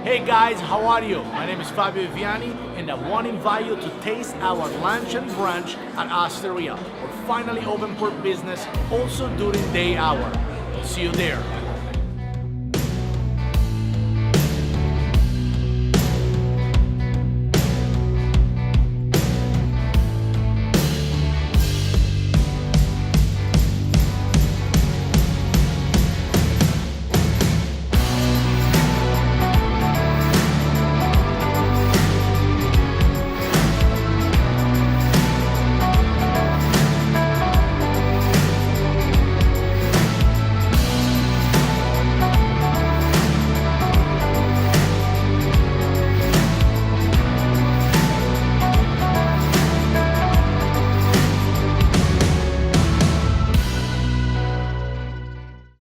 Hey guys, how are you? My name is Fabio Viviani and I want to invite you to taste our lunch and brunch at Osteria. We're finally open for business also during day hour. See you there.